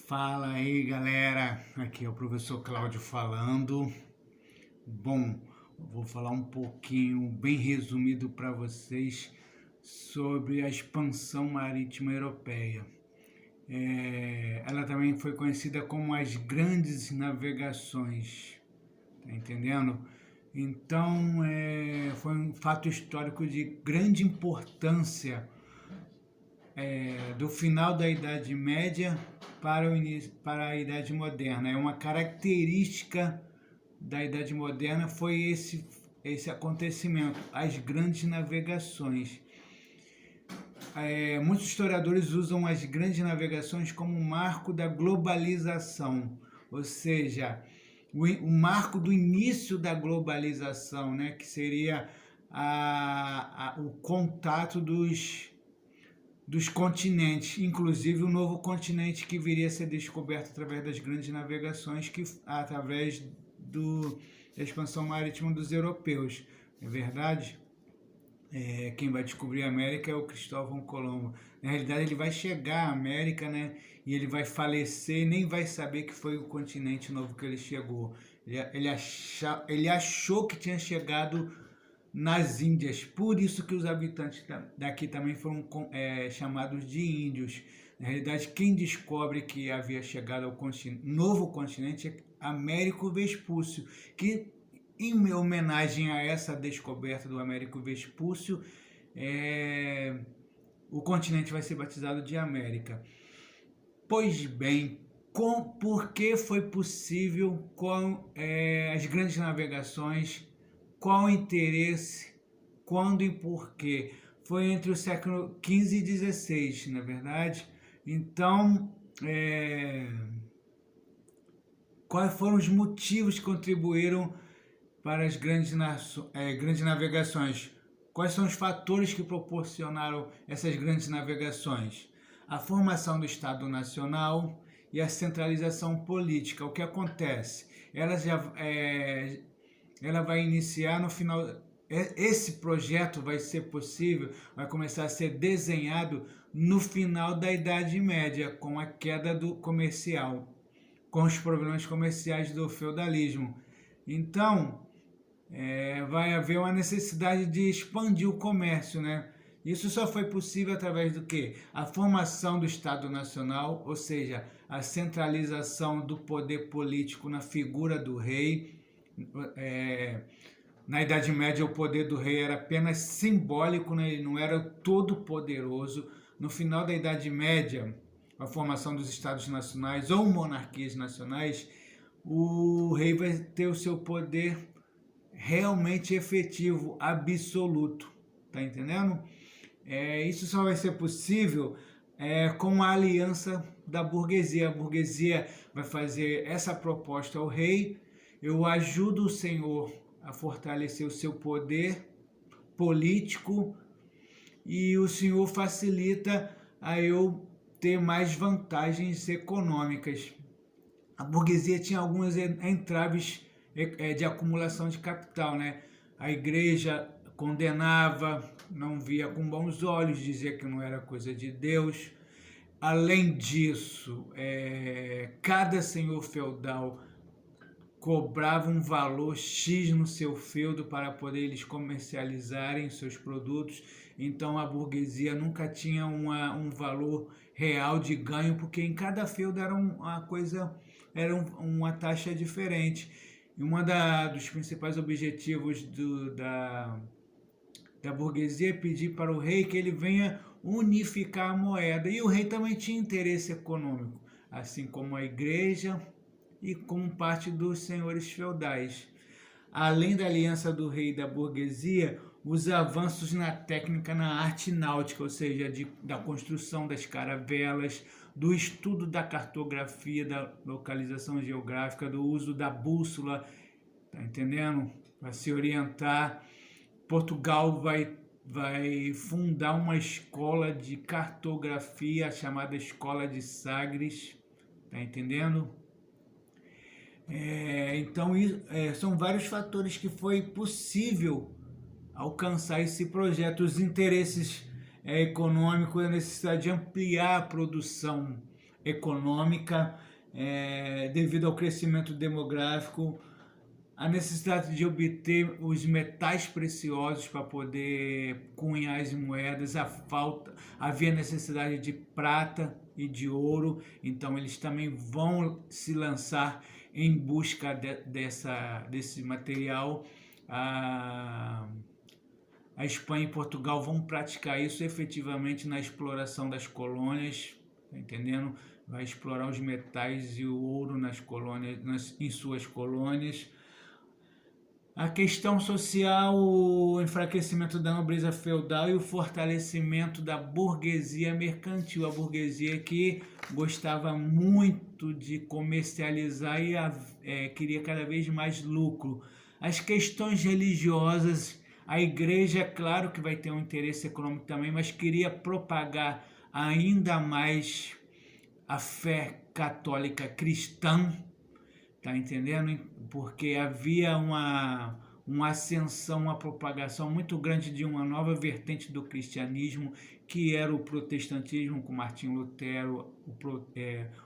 Fala aí, galera. Aqui é o professor Cláudio falando. Bom, vou falar um pouquinho, bem resumido para vocês, sobre a expansão marítima europeia. Ela também foi conhecida como as grandes navegações, tá entendendo? Então, foi um fato histórico de grande importância do final da Idade Média para, o início, para a Idade Moderna. É uma característica da Idade Moderna foi esse acontecimento, as grandes navegações. Muitos historiadores usam as grandes navegações como marco da globalização, ou seja, o marco do início da globalização, né, que seria o contato dos continentes, inclusive o novo continente que viria a ser descoberto através das grandes navegações, através da expansão marítima dos europeus. É verdade? Quem vai descobrir a América é o Cristóvão Colombo. Na realidade, ele vai chegar à América, né? E ele vai falecer e nem vai saber que foi o continente novo que ele chegou. Ele achou que tinha chegado nas Índias, por isso que os habitantes daqui também foram chamados de índios. Na realidade, quem descobre que havia chegado ao novo continente é Américo Vespúcio, que, em homenagem a essa descoberta do Américo Vespúcio, o continente vai ser batizado de América. Pois bem, por que foi possível com as grandes navegações? Qual o interesse, quando e por quê? Foi entre o século XV e XVI, na verdade. Então, quais foram os motivos que contribuíram para as grandes navegações? Quais são os fatores que proporcionaram essas grandes navegações? A formação do Estado Nacional e a centralização política. O que acontece? Ela vai iniciar no final. Esse projeto vai ser possível, vai começar a ser desenhado no final da Idade Média, com a queda do comercial, com os problemas comerciais do feudalismo. Então, vai haver uma necessidade de expandir o comércio, né? Isso só foi possível através do quê? A formação do Estado Nacional, ou seja, a centralização do poder político na figura do rei. Na Idade Média, o poder do rei era apenas simbólico, né? Ele não era todo poderoso. No final da Idade Média, a formação dos Estados Nacionais ou monarquias nacionais, o rei vai ter o seu poder realmente efetivo, absoluto. Tá entendendo? Isso só vai ser possível com a aliança da burguesia. A burguesia vai fazer essa proposta ao rei: eu ajudo o senhor a fortalecer o seu poder político e o senhor facilita a eu ter mais vantagens econômicas. A burguesia tinha alguns entraves de acumulação de capital, né? A igreja condenava, não via com bons olhos, dizia que não era coisa de Deus. Além disso, cada senhor feudal cobrava um valor X no seu feudo para poder eles comercializarem seus produtos. Então a burguesia nunca tinha um valor real de ganho, porque em cada feudo era uma taxa diferente. E dos principais objetivos da burguesia é pedir para o rei que ele venha unificar a moeda. E o rei também tinha interesse econômico, assim como a igreja e como parte dos senhores feudais. Além da aliança do rei e da burguesia, os avanços na técnica, na arte náutica, ou seja, da construção das caravelas, do estudo da cartografia, da localização geográfica, do uso da bússola, tá entendendo? Para se orientar. Portugal vai fundar uma escola de cartografia chamada Escola de Sagres, tá entendendo? Então, são vários fatores que foi possível alcançar esse projeto. Os interesses econômicos, a necessidade de ampliar a produção econômica, devido ao crescimento demográfico, a necessidade de obter os metais preciosos para poder cunhar as moedas, havia necessidade de prata e de ouro, então eles também vão se lançar em busca desse material. A Espanha e Portugal vão praticar isso efetivamente na exploração das colônias, tá entendendo? Vai explorar os metais e o ouro nas colônias, em suas colônias. A questão social, o enfraquecimento da nobreza feudal e o fortalecimento da burguesia mercantil, a burguesia que gostava muito de comercializar e queria cada vez mais lucro. As questões religiosas, a igreja, claro que vai ter um interesse econômico também, mas queria propagar ainda mais a fé católica cristã, tá entendendo? Porque havia uma ascensão, uma propagação muito grande de uma nova vertente do cristianismo, que era o protestantismo com Martinho Lutero,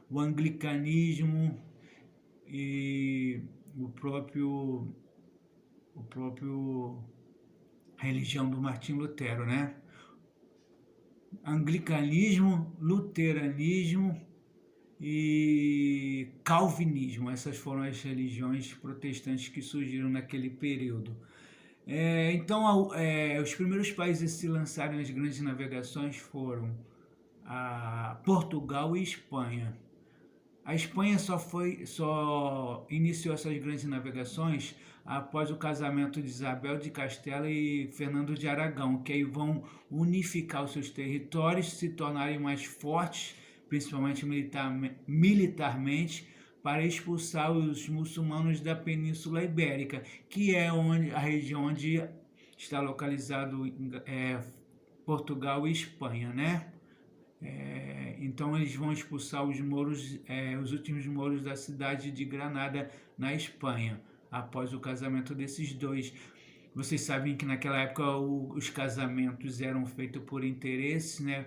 o anglicanismo e o próprio religião do Martinho Lutero, né? Anglicanismo, luteranismo e calvinismo, essas foram as religiões protestantes que surgiram naquele período. Então, os primeiros países a se lançarem nas grandes navegações foram Portugal e Espanha. A Espanha só iniciou essas grandes navegações após o casamento de Isabel de Castela e Fernando de Aragão, que aí vão unificar os seus territórios, se tornarem mais fortes, principalmente militarmente, para expulsar os muçulmanos da Península Ibérica, que é a região onde está localizado Portugal e Espanha, né? Então eles vão expulsar os mouros, os últimos mouros da cidade de Granada, na Espanha, após o casamento desses dois. Vocês sabem que naquela época os casamentos eram feitos por interesses, né?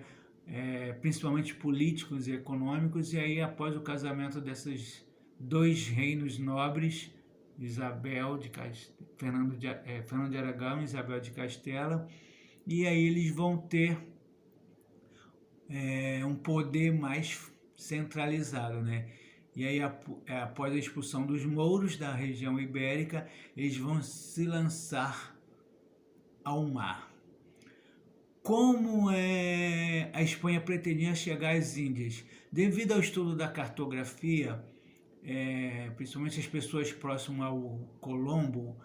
Principalmente políticos e econômicos, e aí após o casamento desses dois reinos nobres, Fernando de Aragão e Isabel de Castela, e aí eles vão ter um poder mais centralizado, né? E aí, após a expulsão dos mouros da região ibérica, eles vão se lançar ao mar. Como a Espanha pretendia chegar às Índias? Devido ao estudo da cartografia, principalmente as pessoas próximas ao Colombo,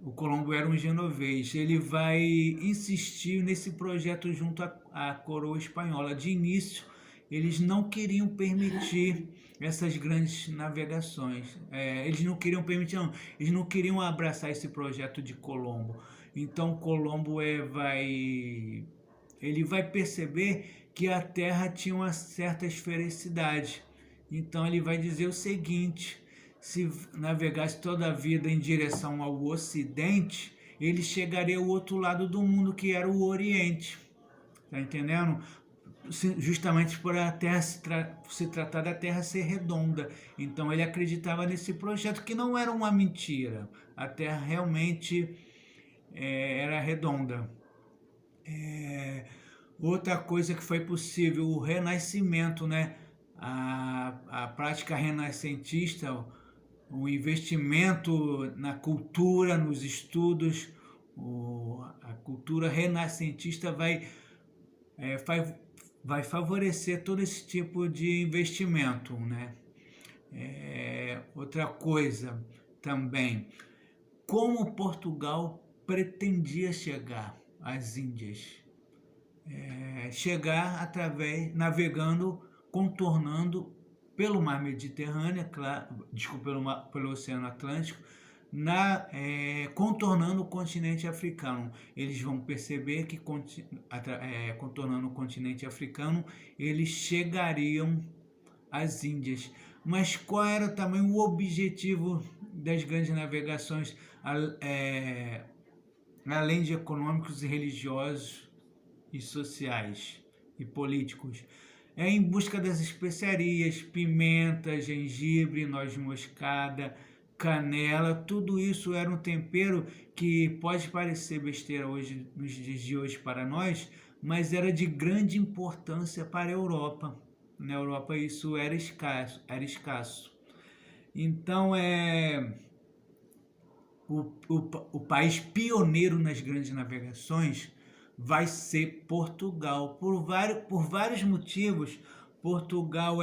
o Colombo era um genovês, ele vai insistir nesse projeto junto à coroa espanhola. De início, eles não queriam permitir essas grandes navegações. Eles não queriam permitir, não. Eles não queriam abraçar esse projeto de Colombo. Então, Colombo ele vai perceber que a Terra tinha uma certa esfericidade. Então, ele vai dizer o seguinte: se navegasse toda a vida em direção ao Ocidente, ele chegaria ao outro lado do mundo, que era o Oriente. Tá entendendo? Justamente por a Terra se tratar da Terra ser redonda. Então ele acreditava nesse projeto, que não era uma mentira. A Terra realmente era redonda. Outra coisa que foi possível, o Renascimento, né? A prática renascentista, o investimento na cultura, nos estudos, a cultura renascentista vai favorecer todo esse tipo de investimento, né? Outra coisa também, como Portugal pretendia chegar às Índias? Chegar navegando, contornando pelo mar Mediterrâneo, pelo Oceano Atlântico, contornando o continente africano. Eles vão perceber que contornando o continente africano, eles chegariam às Índias. Mas qual era também o objetivo das grandes navegações, além de econômicos e religiosos e sociais e políticos? em busca das especiarias, pimenta, gengibre, noz moscada, canela. Tudo isso era um tempero que pode parecer besteira hoje, nos dias de hoje para nós, mas era de grande importância para a Europa. Na Europa isso era escasso, era escasso. Então, o país pioneiro nas grandes navegações vai ser Portugal. Por vários motivos, Portugal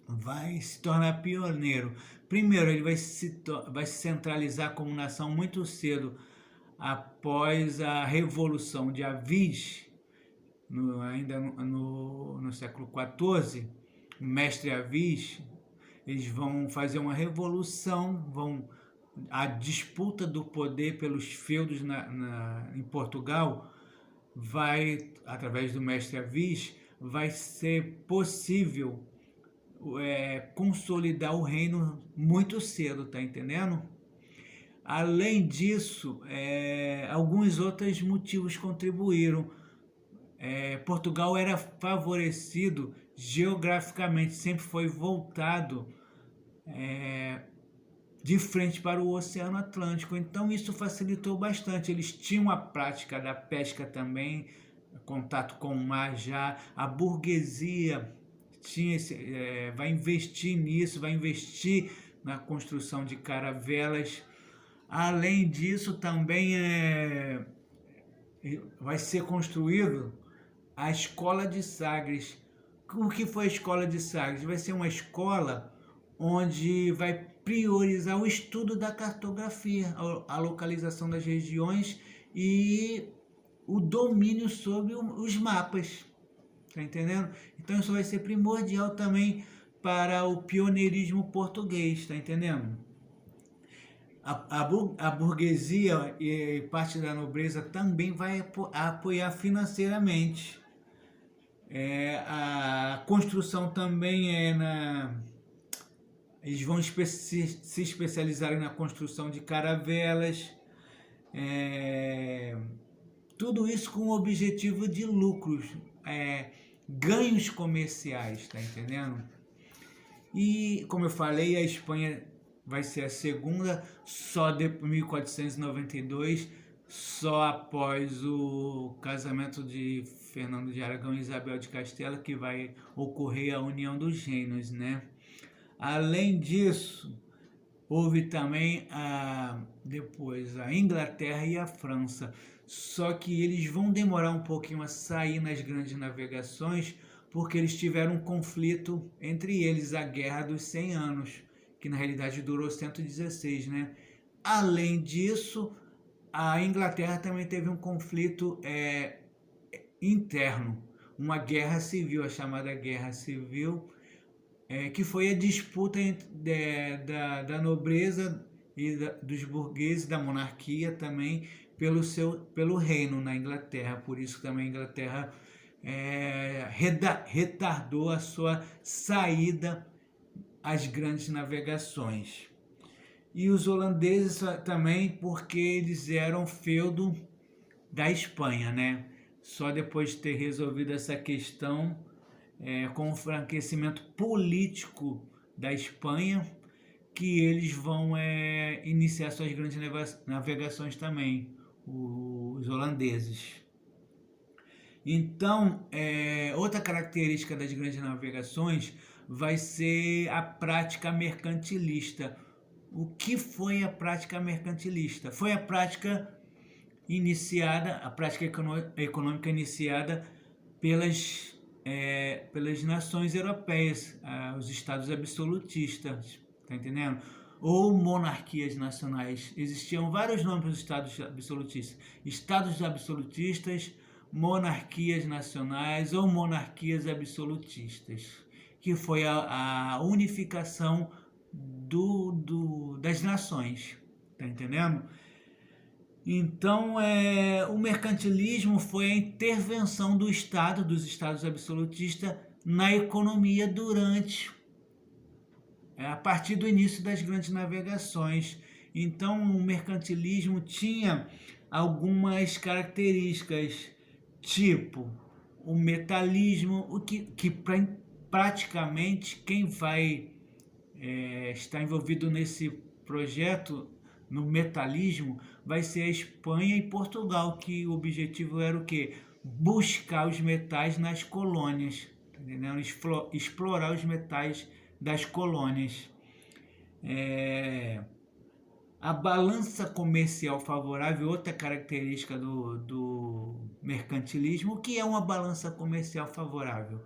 vai se tornar pioneiro. Primeiro, ele vai se centralizar como nação muito cedo após a Revolução de Avis, ainda no século XIV, o mestre Avis. Eles vão fazer uma revolução, a disputa do poder pelos feudos em Portugal vai, através do mestre Avis, vai ser possível consolidar o reino muito cedo, tá entendendo? Além disso, alguns outros motivos contribuíram. Portugal era favorecido geograficamente, sempre foi voltado de frente para o Oceano Atlântico, então isso facilitou bastante. Eles tinham a prática da pesca também, contato com o mar já, a burguesia vai investir nisso, vai investir na construção de caravelas. Além disso, também vai ser construído a Escola de Sagres. O que foi a Escola de Sagres? Vai ser uma escola onde vai priorizar o estudo da cartografia, a localização das regiões e o domínio sobre os mapas, tá entendendo? Então isso vai ser primordial também para o pioneirismo português, tá entendendo? A burguesia e parte da nobreza também vai apoiar financeiramente. A construção também eles vão se especializar na construção de caravelas, tudo isso com o objetivo de lucros, ganhos comerciais, tá entendendo? E, como eu falei, a Espanha vai ser a segunda, só de 1492, só após o casamento de Fernando de Aragão e Isabel de Castela, que vai ocorrer a união dos reinos, né? Além disso, houve também depois a Inglaterra e a França, só que eles vão demorar um pouquinho a sair nas grandes navegações, porque eles tiveram um conflito entre eles, a Guerra dos 100 Anos, que na realidade durou 116, né? Além disso, a Inglaterra também teve um conflito interno, uma guerra civil, a chamada Guerra Civil, que foi a disputa da nobreza e dos burgueses, da monarquia também, pelo reino na Inglaterra. Por isso também a Inglaterra retardou a sua saída às grandes navegações. E os holandeses também, porque eles eram feudo da Espanha, né? Só depois de ter resolvido essa questão, com o enfraquecimento político da Espanha, que eles vão iniciar suas grandes navegações também, os holandeses. Então, outra característica das grandes navegações vai ser a prática mercantilista. O que foi a prática mercantilista? Foi a prática econômica iniciada pelas nações europeias, os estados absolutistas, tá entendendo? Ou monarquias nacionais. Existiam vários nomes para os estados absolutistas. Estados absolutistas, monarquias nacionais ou monarquias absolutistas, que foi a unificação das nações, tá entendendo? Então, o mercantilismo foi a intervenção do Estado, dos estados absolutistas, na economia a partir do início das grandes navegações. Então, o mercantilismo tinha algumas características, tipo o metalismo, praticamente quem vai estar envolvido nesse projeto, no metalismo, vai ser a Espanha e Portugal, que o objetivo era o quê? Buscar os metais nas colônias, entendeu? Explorar os metais das colônias. A balança comercial favorável, outra característica do mercantilismo. O que é uma balança comercial favorável?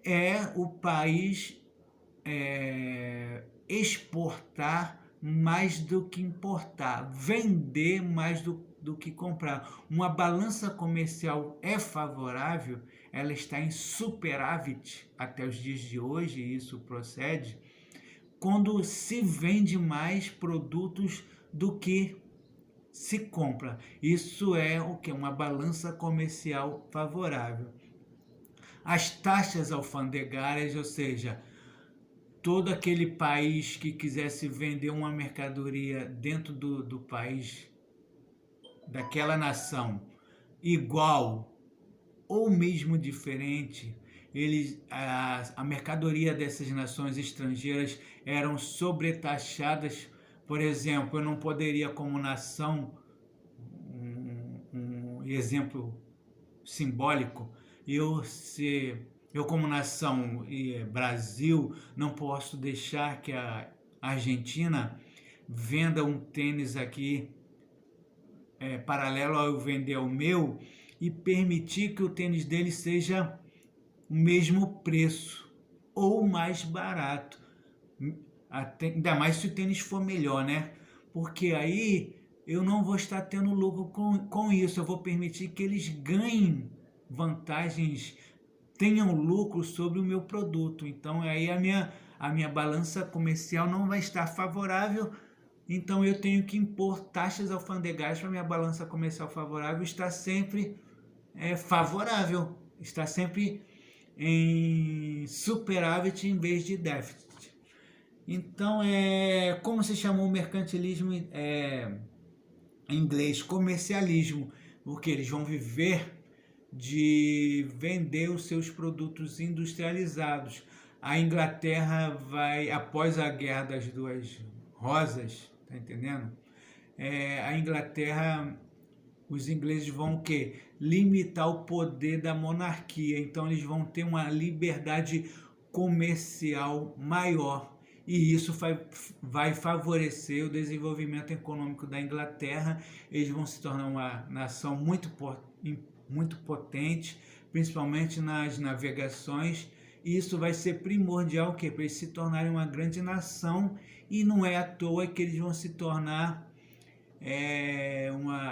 É o país exportar mais do que importar, vender mais do que comprar. Uma balança comercial é favorável, ela está em superávit até os dias de hoje, e isso procede quando se vende mais produtos do que se compra. Isso é o que? Uma balança comercial favorável. As taxas alfandegárias, ou seja, todo aquele país que quisesse vender uma mercadoria dentro do país, daquela nação, igual ou mesmo diferente, a mercadoria dessas nações estrangeiras eram sobretaxadas. Por exemplo, eu não poderia, como nação, um exemplo simbólico, eu como nação Brasil, não posso deixar que a Argentina venda um tênis aqui paralelo ao eu vender o meu e permitir que o tênis dele seja o mesmo preço ou mais barato. Ainda mais se o tênis for melhor, né? Porque aí eu não vou estar tendo lucro com isso. Eu vou permitir que eles ganhem vantagens, tenham lucro sobre o meu produto. Então aí a minha balança comercial não vai estar favorável. Então eu tenho que impor taxas alfandegárias para minha balança comercial favorável estar sempre favorável, estar sempre em superávit em vez de déficit. Então, como se chamou o mercantilismo em inglês? Comercialismo, porque eles vão viver de vender os seus produtos industrializados. A Inglaterra vai, após a Guerra das Duas Rosas, tá entendendo? A Inglaterra, os ingleses vão o quê? Limitar o poder da monarquia. Então eles vão ter uma liberdade comercial maior. E isso vai favorecer o desenvolvimento econômico da Inglaterra. Eles vão se tornar uma nação muito potente, principalmente nas navegações. E isso vai ser primordial para eles se tornarem uma grande nação. E não é à toa que eles vão se tornar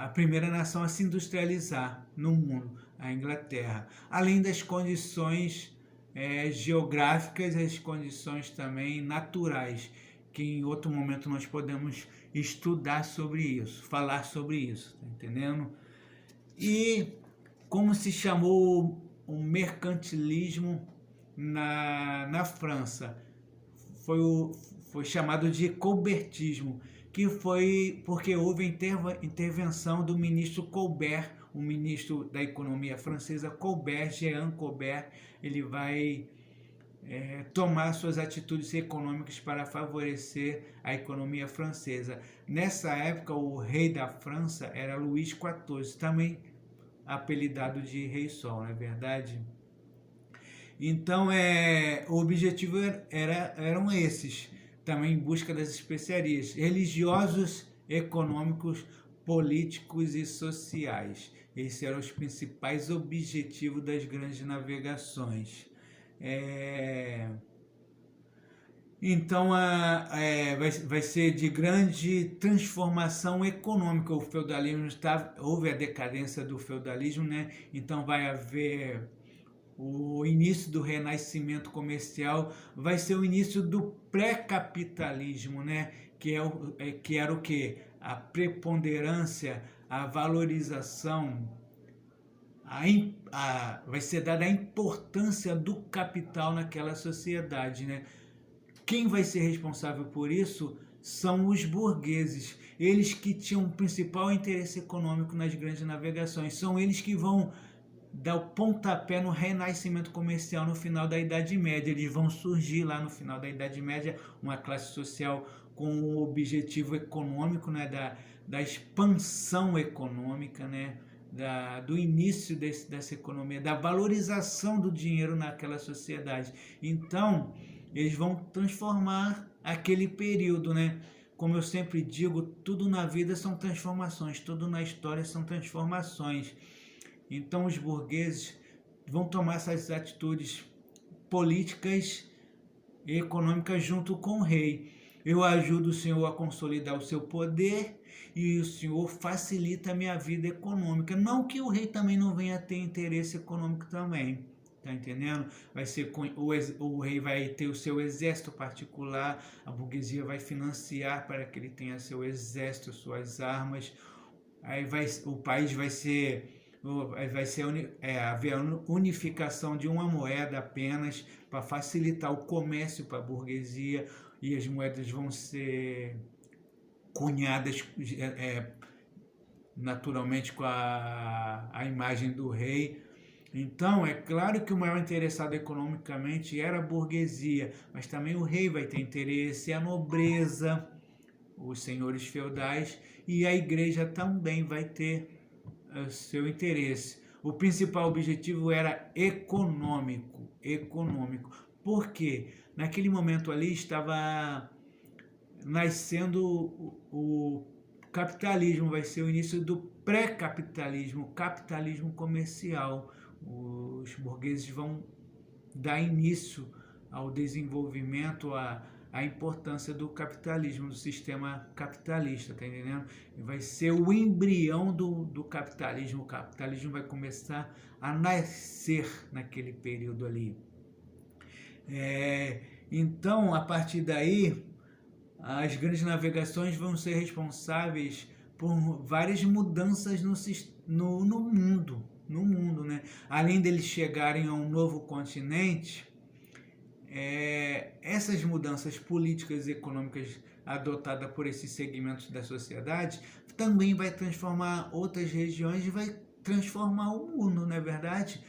a primeira nação a se industrializar no mundo, a Inglaterra. Além das condições geográficas, as condições também naturais, que em outro momento nós podemos estudar sobre isso, falar sobre isso, tá entendendo? E como se chamou o mercantilismo na França? Foi chamado de colbertismo, que foi porque houve a intervenção do ministro Colbert, o ministro da economia francesa, Colbert, Jean Colbert. Ele vai tomar suas atitudes econômicas para favorecer a economia francesa. Nessa época, o rei da França era Luís XIV, também apelidado de Rei Sol, não é verdade? Então, o objetivo eram esses, também em busca das especiarias, religiosos, econômicos, políticos e sociais. Esses eram os principais objetivos das grandes navegações. Então vai ser de grande transformação econômica. O feudalismo houve a decadência do feudalismo, né? Então vai haver o início do renascimento comercial, vai ser o início do pré-capitalismo, né? Que era o quê? A preponderância, a valorização, vai ser dada a importância do capital naquela sociedade, né? Quem vai ser responsável por isso são os burgueses, eles que tinham o principal interesse econômico nas grandes navegações, são eles que vão dar o pontapé no renascimento comercial no final da Idade Média. Eles vão surgir lá no final da Idade Média, uma classe social com o objetivo econômico, né, da expansão econômica, né, do início dessa economia, da valorização do dinheiro naquela sociedade. Então, eles vão transformar aquele período, né? Como eu sempre digo, tudo na vida são transformações, tudo na história são transformações. Então, os burgueses vão tomar essas atitudes políticas e econômicas junto com o rei. Eu ajudo o senhor a consolidar o seu poder e o senhor facilita a minha vida econômica. Não que o rei também não venha ter interesse econômico também, tá entendendo? O rei vai ter o seu exército particular, a burguesia vai financiar para que ele tenha seu exército, suas armas. Aí o país vai haver a unificação de uma moeda apenas para facilitar o comércio para a burguesia, e as moedas vão ser cunhadas naturalmente com a imagem do rei. Então, é claro que o maior interessado economicamente era a burguesia, mas também o rei vai ter interesse, a nobreza, os senhores feudais, e a igreja também vai ter seu interesse. O principal objetivo era econômico. Por quê? Naquele momento ali estava nascendo o capitalismo, vai ser o início do pré-capitalismo, capitalismo comercial. Os burgueses vão dar início ao desenvolvimento, a importância do capitalismo, do sistema capitalista, tá entendendo? Vai ser o embrião do capitalismo. O capitalismo vai começar a nascer naquele período ali. Então, a partir daí, as grandes navegações vão ser responsáveis por várias mudanças no mundo, né? Além deles chegarem a um novo continente, essas mudanças políticas e econômicas adotadas por esses segmentos da sociedade também vai transformar outras regiões e vai transformar o mundo, não é verdade?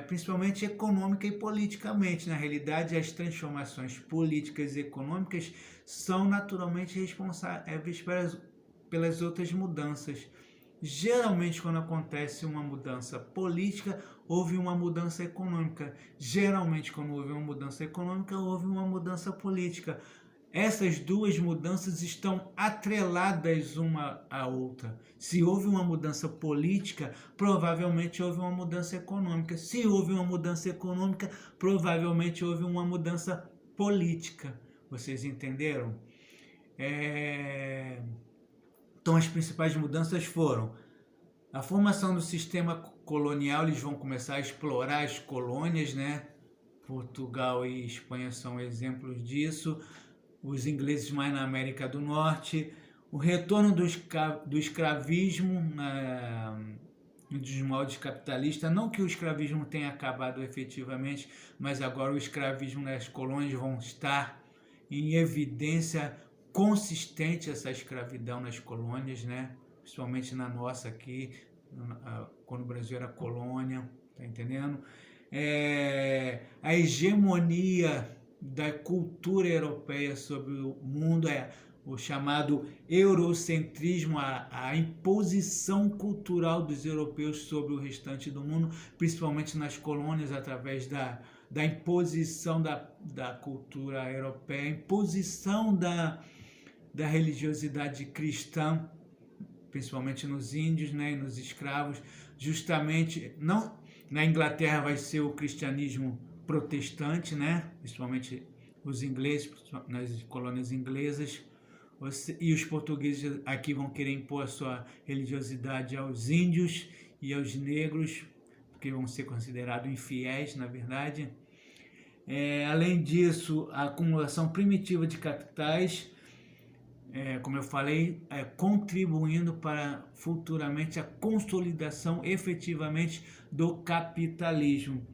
Principalmente econômica e politicamente. Na realidade, as transformações políticas e econômicas são naturalmente responsáveis pelas outras mudanças. Geralmente, quando acontece uma mudança política, houve uma mudança econômica. Geralmente, quando houve uma mudança econômica, houve uma mudança política. Essas duas mudanças estão atreladas uma à outra. Se houve uma mudança política, provavelmente houve uma mudança econômica. Se houve uma mudança econômica, provavelmente houve uma mudança política. Vocês entenderam? Então, as principais mudanças foram a formação do sistema colonial. Eles vão começar a explorar as colônias, né? Portugal e Espanha são exemplos disso. Os ingleses mais na América do Norte. O retorno do escravismo dos moldes capitalistas. Não que o escravismo tenha acabado efetivamente, mas agora o escravismo nas colônias vão estar em evidência consistente, essa escravidão nas colônias, né? Principalmente na nossa aqui, quando o Brasil era colônia, tá entendendo? A hegemonia da cultura europeia sobre o mundo, o chamado eurocentrismo, a imposição cultural dos europeus sobre o restante do mundo, principalmente nas colônias, através da imposição da cultura europeia, a imposição da religiosidade cristã, principalmente nos índios, né, e nos escravos. Justamente, não, na Inglaterra vai ser o cristianismo protestante, né, principalmente os ingleses, nas colônias inglesas, e os portugueses aqui vão querer impor a sua religiosidade aos índios e aos negros, porque vão ser considerados infiéis, na verdade. Além disso, a acumulação primitiva de capitais, como eu falei, contribuindo para futuramente a consolidação efetivamente do capitalismo.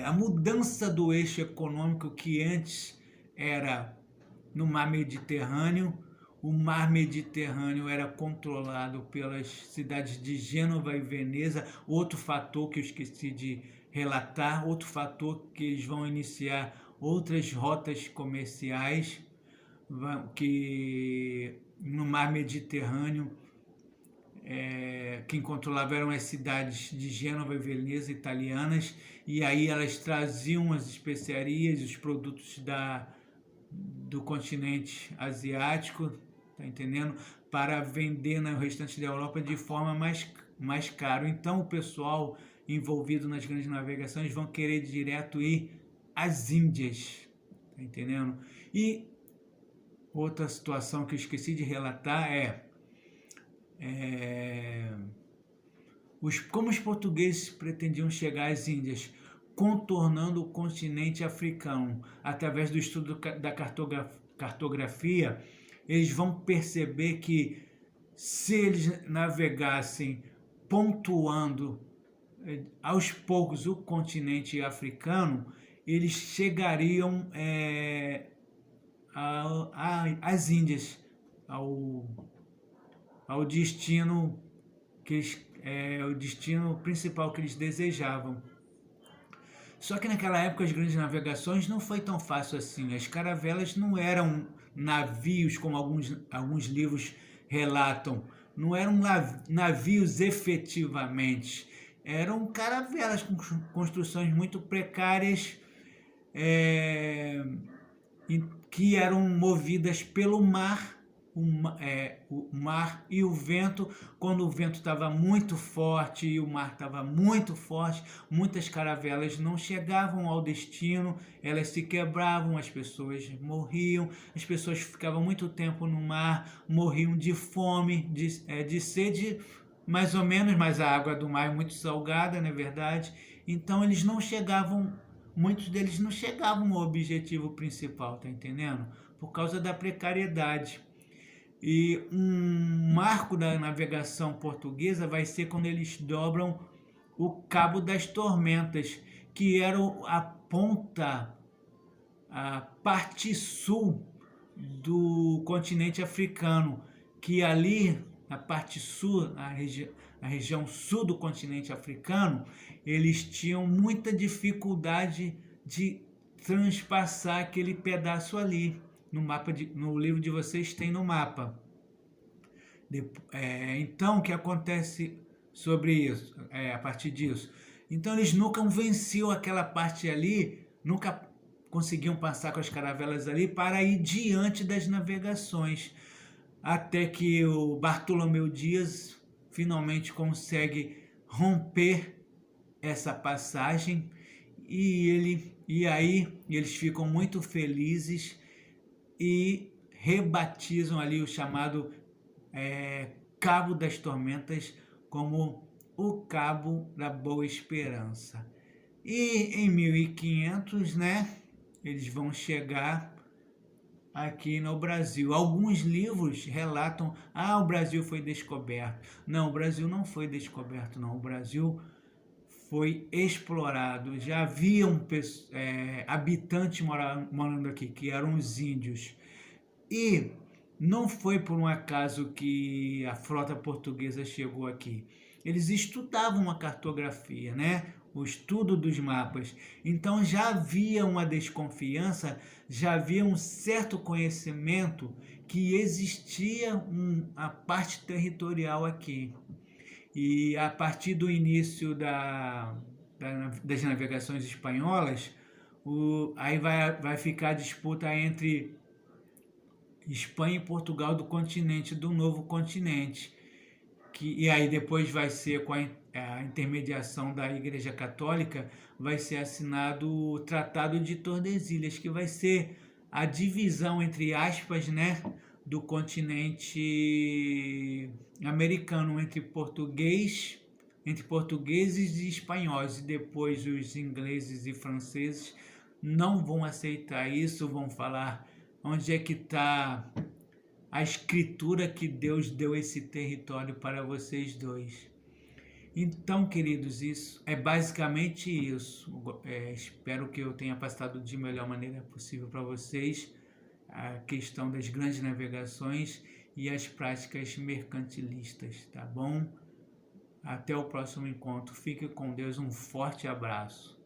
A mudança do eixo econômico, que antes era no mar Mediterrâneo, o mar Mediterrâneo era controlado pelas cidades de Gênova e Veneza. Outro fator que eu esqueci de relatar, outro fator que eles vão iniciar outras rotas comerciais que no mar Mediterrâneo, quem controlava eram as cidades de Gênova e Veneza italianas, e aí elas traziam as especiarias, os produtos do continente asiático, tá entendendo? Para vender no restante da Europa de forma mais caro. Então o pessoal envolvido nas grandes navegações vão querer direto ir às Índias, tá entendendo? E outra situação que eu esqueci de relatar como os portugueses pretendiam chegar às Índias, contornando o continente africano. Através do estudo da cartografia, eles vão perceber que se eles navegassem pontuando aos poucos o continente africano, eles chegariam às Índias, ao destino o destino principal que eles desejavam. Só que naquela época as grandes navegações não foi tão fácil assim. As caravelas não eram navios como alguns livros relatam. Não eram navios efetivamente. Eram caravelas com construções muito precárias, que eram movidas pelo mar. O mar e o vento. Quando o vento estava muito forte e o mar estava muito forte, muitas caravelas não chegavam ao destino, elas se quebravam, as pessoas morriam, as pessoas ficavam muito tempo no mar, morriam de fome, de sede, mais ou menos, mas a água do mar é muito salgada, não é verdade? Então muitos deles não chegavam ao objetivo principal, tá entendendo? Por causa da precariedade. E um marco da navegação portuguesa vai ser quando eles dobram o Cabo das Tormentas, que era a parte sul do continente africano, que ali, na parte sul, a região sul do continente africano, eles tinham muita dificuldade de transpassar aquele pedaço ali. No livro de vocês tem no mapa. Então, o que acontece sobre isso, a partir disso? Então, eles nunca venciam aquela parte ali, nunca conseguiam passar com as caravelas ali para ir diante das navegações, até que o Bartolomeu Dias finalmente consegue romper essa passagem e aí eles ficam muito felizes e rebatizam ali o chamado Cabo das Tormentas como o Cabo da Boa Esperança. E em 1500, né, eles vão chegar aqui no Brasil. Alguns livros relatam, o Brasil foi descoberto. Não, o Brasil não foi descoberto, não. O Brasil foi explorado. Já haviam habitantes morando aqui, que eram os índios. E não foi por um acaso que a frota portuguesa chegou aqui. Eles estudavam a cartografia, né? O estudo dos mapas. Então já havia uma desconfiança, já havia um certo conhecimento que existia a parte territorial aqui. E a partir do início das navegações espanholas, aí vai ficar a disputa entre Espanha e Portugal do continente, do novo continente. E aí depois vai ser, com a intermediação da Igreja Católica, vai ser assinado o Tratado de Tordesilhas, que vai ser a divisão, entre aspas, né, do continente americano entre portugueses e espanhóis. E depois os ingleses e franceses não vão aceitar isso, vão falar onde é que está a escritura que Deus deu esse território para vocês dois. Então, queridos, isso é basicamente isso. Espero que eu tenha passado de melhor maneira possível para vocês. a questão das grandes navegações e as práticas mercantilistas, tá bom? Até o próximo encontro. Fique com Deus, um forte abraço.